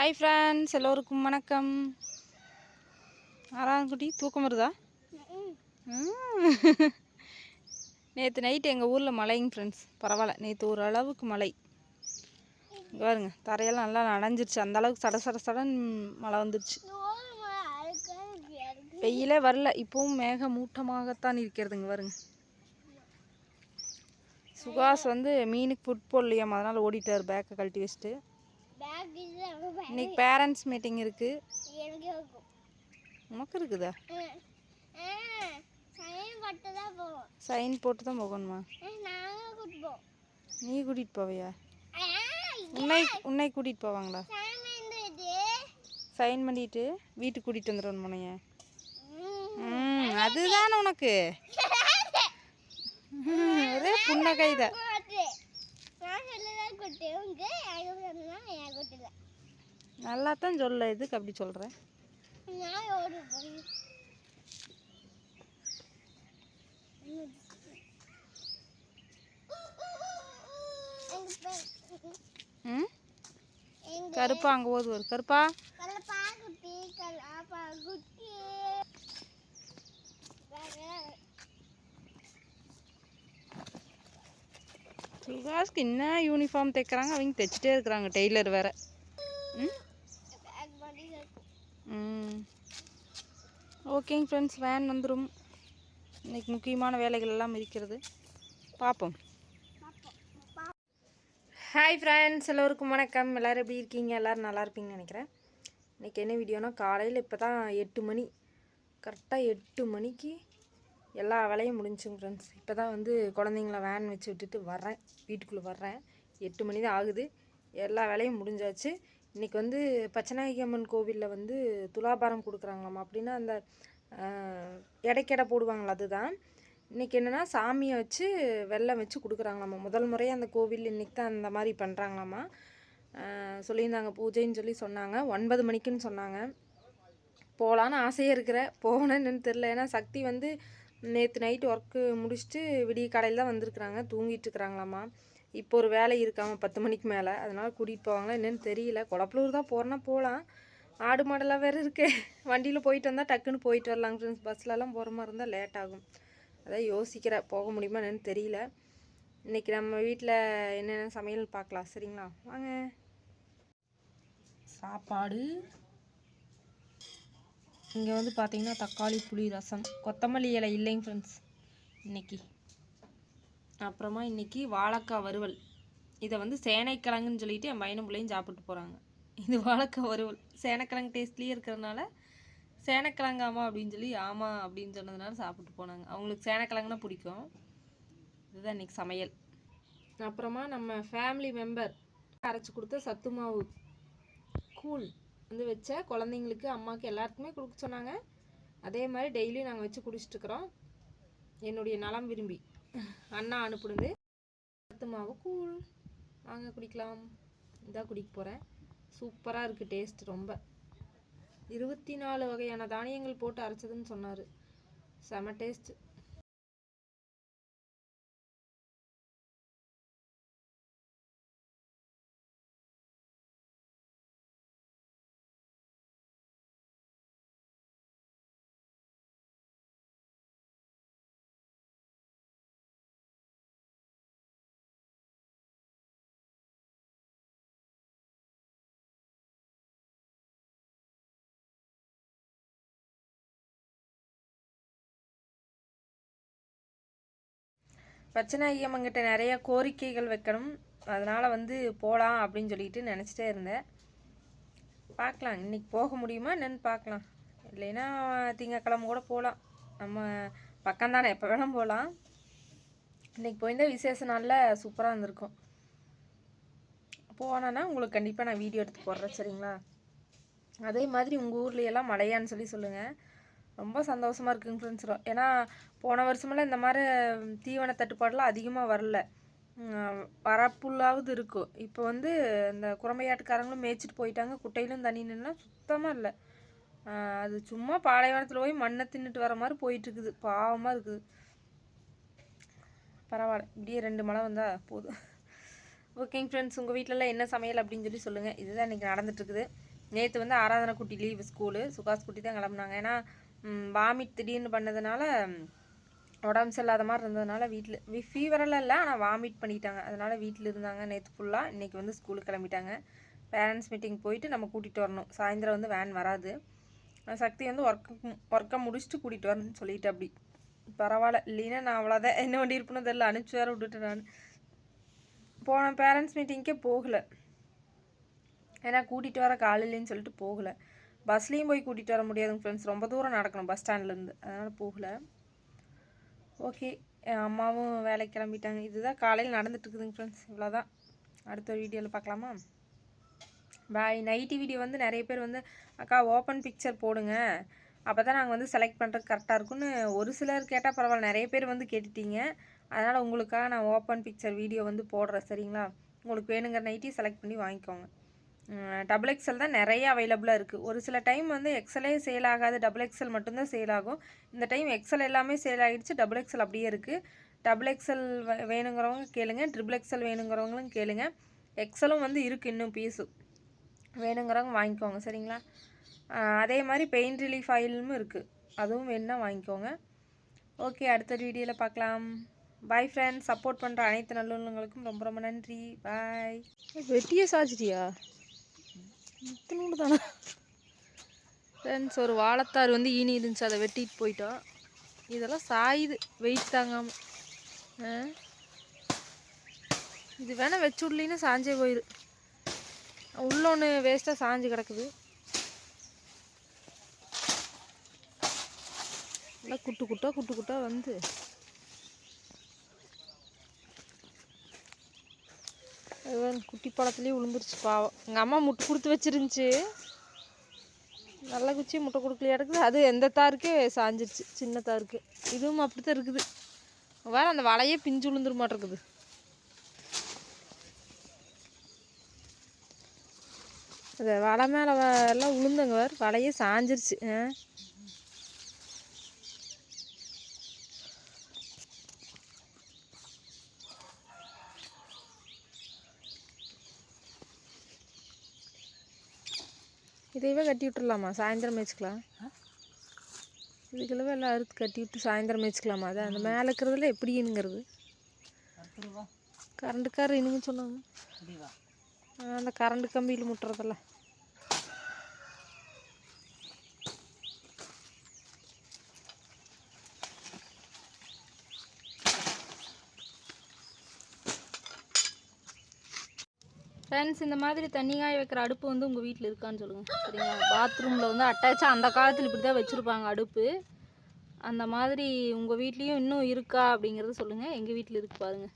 Hi friends, எல்லோருக்கும் வணக்கம். ஆறாங்குட்டி தூக்கம் வருதா? நேற்று நைட்டு எங்கள் ஊரில் மழைங்க ஃப்ரெண்ட்ஸ். பரவாயில்ல, நேற்று ஒரு அளவுக்கு மழை. பாருங்க, தரையெல்லாம் நல்லா நனைஞ்சிருச்சு. அந்த அளவுக்கு சட சட சடன் மழை வந்துருச்சு. வெயிலே வரல, இப்பவும் மேக மூட்டமாகத்தான் இருக்கிறதுங்க. பாருங்க, சுகாஸ் வந்து மீனுக்கு ஃபுட் போடலையாம், அதனால் ஓடிட்டார் பேக்கை கழட்டி வச்சுட்டு. இன்னைக்கு பேரண்ட்ஸ் மீட்டிங் இருக்கு. உனக்கு இருக்குதா? சைன் போட்டு தான் போகணுமா? நீ கூட்டிகிட்டு போவியா? உன்னை கூட்டிகிட்டு போவாங்களா? சைன் பண்ணிட்டு வீட்டுக்கு கூட்டிகிட்டு வந்துடுவோம் முனைய. அதுதான் உனக்கு ஒரே புன்னகைதான். நல்லா தான் சொல்ல, எதுக்கு அப்படி சொல்கிறேன்? கருப்பா அங்கே ஓதுவார். கருப்பா சுகாஸ்க்கு என்ன யூனிஃபார்ம் தைக்கிறாங்க, அவங்க தைச்சிட்டே இருக்கிறாங்க. டெய்லர் வேற. ஓகேங்க ஃப்ரெண்ட்ஸ், வேன் வந்துடும். இன்னைக்கு முக்கியமான வேலைகள் எல்லாம் இருக்கிறது, பார்ப்போம். ஹாய் ஃப்ரெண்ட்ஸ், எல்லோருக்கும் வணக்கம். எல்லோரும் எப்படி இருக்கீங்க? எல்லோரும் நல்லா இருப்பீங்கன்னு நினைக்கிறேன். இன்றைக்கி என்ன வீடியோனா, காலையில் இப்போ தான் 8 மணி, கரெக்டாக 8 மணிக்கு எல்லா வேலையும் முடிஞ்சுங்க ஃப்ரெண்ட்ஸ். இப்போ தான் வந்து குழந்தைங்கள வேன் வச்சு விட்டுட்டு வர்றேன், வீட்டுக்குள்ளே வர்றேன். 8 மணி தான் ஆகுது, எல்லா வேலையும் முடிஞ்சாச்சு. இன்றைக்கி வந்து பச்சநாயகி அம்மன் கோவிலில் வந்து துலாபாரம் கொடுக்குறாங்களாம்மா. அப்படின்னா அந்த எடைக்கெடை போடுவாங்களா, அதுதான். இன்றைக்கி என்னென்னா, சாமியை வச்சு வெல்லம் வச்சு கொடுக்குறாங்களாம்மா. முதல் முறையாக அந்த கோவில் இன்றைக்கி தான் அந்த மாதிரி பண்ணுறாங்களாம்மா. சொல்லியிருந்தாங்க, பூஜைன்னு சொல்லி சொன்னாங்க. 9 மணிக்குன்னு சொன்னாங்க. போகலான்னு ஆசையாக இருக்கிறேன், போகணுன்னு தெரில. ஏன்னா சக்தி வந்து நேற்று நைட்டு ஒர்க்கு முடிச்சுட்டு விடிய காலையில் தான் வந்திருக்குறாங்க, தூங்கிட்டு இருக்கிறாங்களாம்மா. இப்போ ஒரு வேலை இருக்காம 10 மணிக்கு மேலே, அதனால் கூட்டிகிட்டு போவாங்களா என்னென்னு தெரியல. குளப்பலூர் தான் போகிறேன்னா போகலாம். ஆடு மாடெல்லாம் வேறு இருக்கு. வண்டியில் போயிட்டு வந்தால் டக்குன்னு போயிட்டு வரலாங்க ஃப்ரெண்ட்ஸ். பஸ்லலாம் போகிற மாதிரி இருந்தால் லேட் ஆகும். அதான் யோசிக்கிறேன், போக முடியுமா என்னென்னு தெரியல. இன்றைக்கி நம்ம வீட்டில் என்னென்ன சமையல் பார்க்கலாம், சரிங்களா? வாங்க. சாப்பாடு இங்கே வந்து பார்த்திங்கன்னா தக்காளி புளி ரசம், கொத்தமல்லி இலை இல்லைங்க ஃப்ரெண்ட்ஸ் இன்றைக்கி. அப்புறமா இன்றைக்கி வாழைக்காய் வறுவல். இதை வந்து சேனைக்கிழங்குன்னு சொல்லிட்டு என் பையனும் பிள்ளையும் சாப்பிட்டு போகிறாங்க. இது வாழைக்காய் வறுவல் சேனைக்கிழங்கு டேஸ்ட்லேயே இருக்கிறதுனால சேனைக்கிழங்காமா அப்படின்னு சொல்லி ஆமாம் அப்படின்னு சொன்னதுனால சாப்பிட்டு போனாங்க. அவங்களுக்கு சேனைக்கிழங்குனா பிடிக்கும். இதுதான் இன்றைக்கி சமையல். அப்புறமா நம்ம ஃபேமிலி மெம்பர் அரைச்சி கொடுத்த சத்து மாவு கூழ் வந்து வச்ச குழந்தைங்களுக்கு, அம்மாவுக்கு எல்லாத்துக்குமே கொடுக்க சொன்னாங்க. அதே மாதிரி டெய்லியும் நாங்கள் வச்சு குடிச்சிட்ருக்குறோம். என்னுடைய நலம் விரும்பி அண்ணா அனுப்புனது சத்து மாவு கூழ். வாங்க குடிக்கலாம். இதான் குடிக்க போகிறேன். சூப்பராக இருக்குது டேஸ்ட். ரொம்ப 24 வகையான தானியங்கள் போட்டு அரைச்சதுன்னு சொன்னார். செம டேஸ்ட்டு. பச்சநாயகி அம்மங்கிட்ட நிறைய கோரிக்கைகள் வைக்கணும், அதனால் வந்து போகலாம் அப்படின்னு சொல்லிட்டு நினச்சிட்டே இருந்தேன். பார்க்கலாம், இன்றைக்கி போக முடியுமா என்னென்னு பார்க்கலாம். இல்லைன்னா திங்கக்கிழமை கூட போகலாம். நம்ம பக்கம்தானே, எப்போ வேணால் போகலாம். இன்றைக்கி போயிருந்தால் விசேஷ நாளில் சூப்பராக இருந்திருக்கும். போனேன்னா உங்களுக்கு கண்டிப்பாக நான் வீடியோ எடுத்து போடுறேன், சரிங்களா? அதே மாதிரி உங்கள் ஊர்லையெல்லாம் மழையான்னு சொல்லி சொல்லுங்கள். ரொம்ப சந்தோஷமாக இருக்குங்க ஃப்ரெண்ட்ஸ். ஏன்னா போன வருஷமெல்லாம் இந்த மாதிரி தீவன தட்டுப்பாடெலாம் அதிகமாக வரல, வரப்புள்ளாவது இருக்கும். இப்போ வந்து இந்த குரம்பையாட்டுக்காரங்களும் மேய்ச்சிட்டு போயிட்டாங்க, குட்டையிலும் தண்ணி நின்னா சுத்தமாக இல்லை. அது சும்மா பாலைவனத்தில் போய் மண்ணை தின்னுட்டு வர மாதிரி போயிட்டுருக்குது. பாவமாக இருக்குது. பரவாயில்ல, இப்படியே 2 மழை வந்தால் போதும். ஓகேங்க ஃப்ரெண்ட்ஸ், உங்கள் வீட்டிலலாம் என்ன சமையல் அப்படின்னு சொல்லி சொல்லுங்கள். இதுதான் இன்றைக்கி நடந்துட்டுருக்குது. நேற்று வந்து ஆராதனை குட்டி லீவு ஸ்கூலு, சுகாஸ் குட்டி தான் கிளம்புனாங்க. ஏன்னா வாமிட் திடீர்னு பண்ணதுனால உடம்பு சரியில்லாத மாதிரி இருந்ததுனால வீட்டில் ஃபீவரெல்லாம் இல்லை, ஆனால் வாமிட் பண்ணிட்டாங்க. அதனால் வீட்டில் இருந்தாங்க நேற்று ஃபுல்லாக. இன்றைக்கி வந்து ஸ்கூலுக்கு கிளம்பிட்டாங்க. பேரண்ட்ஸ் மீட்டிங் போயிட்டு நம்ம கூட்டிகிட்டு வரணும். சாயந்தரம் வந்து வேன் வராது. சக்தி வந்து ஒர்க்கை முடிச்சுட்டு கூட்டிகிட்டு வரணும்னு சொல்லிட்டு அப்படி பரவாயில்ல. இல்லைன்னா நான் அவ்வளோதான் என்ன வண்டி இருப்புன்னு தெரியல. அனுப்பிச்சி வேறு விட்டுட்டு நான் போன பேரண்ட்ஸ் மீட்டிங்க்கே போகலை. ஏன்னா கூட்டிகிட்டு வர காலையிலேன்னு சொல்லிட்டு போகலை. பஸ்லேயும் போய் கூட்டிகிட்டு வர முடியாதுங்க ஃப்ரெண்ட்ஸ், ரொம்ப தூரம் நடக்கணும் பஸ் ஸ்டாண்ட்லேருந்து. அதனால் போகலை. ஓகே, அம்மாவும் வேலைக்கு கிளம்பிட்டாங்க. இதுதான் காலையில் நடந்துட்டுருக்குதுங்க ஃப்ரெண்ட்ஸ். இவ்வளோதான். அடுத்த ஒரு வீடியோவில் பார்க்கலாமா? பாய். நைட்டி வீடியோ வந்து நிறைய பேர் வந்து அக்கா ஓப்பன் பிக்சர் போடுங்க, அப்போ தான் நாங்கள் வந்து செலக்ட் பண்ணுறதுக்கு கரெக்டாக இருக்குன்னு ஒரு சிலர் கேட்டால் பரவாயில்ல, நிறைய பேர் வந்து கேட்டுட்டீங்க. அதனால் உங்களுக்காக நான் ஓப்பன் பிக்சர் வீடியோ வந்து போடுறேன். சரிங்களா? உங்களுக்கு வேணுங்கிற நைட்டி செலக்ட் பண்ணி வாங்கிக்கோங்க. டபுள் எக்ஸல் தான் நிறைய அவைலபிளாக இருக்குது. ஒரு சில டைம் வந்து எக்ஸலே சேல் ஆகாது, டபுள் எக்ஸல் மட்டும்தான் சேல் ஆகும். இந்த டைம் எக்ஸல் எல்லாமே சேல் ஆகிடுச்சு, டபுள் எக்ஸல் அப்படியே இருக்குது. டபுள் எக்ஸல் வேணுங்கிறவங்க கேளுங்க, ட்ரிபிள் எக்ஸல் வேணுங்கிறவங்களும் கேளுங்க. எக்ஸலும் வந்து இருக்குது இன்னும் பீஸு, வேணுங்கிறவங்க வாங்கிக்கோங்க. சரிங்களா? அதே மாதிரி பெயின் ரிலீஃப் ஆயிலும் இருக்குது, அதுவும் வேணுன்னா வாங்கிக்கோங்க. ஓகே, அடுத்த வீடியோவில் பார்க்கலாம். Bye friends. சப்போர்ட் பண்ணுற அனைத்து நல்லுள்ளங்களுக்கும் ரொம்ப ரொம்ப நன்றி. பாய். வெட்டியே சாச்சிட்டியா? இத்தனோடு தானே ஃப்ரெண்ட்ஸ். ஒரு வாழைத்தார் வந்து ஈனி இருந்துச்சு, அதை வெட்டிட்டு போயிட்டோம். இதெல்லாம் சாயுது வெயிட் தாங்காமல். இது வேணால் வச்சு விடலின்னு சாஞ்சே போயிடு. உள்ள ஒன்று வேஸ்ட்டாக சாஞ்சு கிடக்குது. நல்லா குட்டு குட்டாக வந்து குட்டி பழத்துலேயே விழுந்துருச்சு பாவம். எங்கள் அம்மா முட்டை கொடுத்து வச்சிருந்துச்சு, நல்ல குச்சி முட்டை கொடுக்கலையா இருக்குது. அது எந்த தாருக்கே சாஞ்சிருச்சு, சின்ன தாருக்கு. இதுவும் அப்படி தான் இருக்குது. வேறு அந்த வலையே பிஞ்சு விழுந்துரு மாட்டிருக்குது. அது வலை மேலே எல்லாம் விழுந்தங்க, வேறு வலையே சாஞ்சிருச்சு. இதையவே கட்டி விட்டுடலாமா? சாயந்தரம் மேய்ச்சிக்கலாம். இதுக்குள்ளவே எல்லாம் அறுத்து கட்டி விட்டு சாயந்தரம் மேய்ச்சிக்கலாமா? அது அந்த மேலே இருக்கிறதுல எப்படி இனுங்கிறது? கரண்ட்டுக்காரர் இனுங்கன்னு சொன்னாங்க. அந்த கரண்ட் கம்பியில் முட்டுறதில்ல. ஃப்ரெண்ட்ஸ், இந்த மாதிரி தண்ணி காய வைக்கிற அடுப்பு வந்து உங்கள் வீட்டில் இருக்கான்னு சொல்லுங்கள். சரிங்களா? பாத்ரூமில் வந்து அட்டாச்சாக அந்த காலத்தில் இப்படி தான் வச்சுருப்பாங்க அடுப்பு. அந்த மாதிரி உங்கள் வீட்லேயும் இன்னும் இருக்கா அப்படிங்கிறத சொல்லுங்கள். எங்கள் வீட்டில் இருக்குது பாருங்கள்.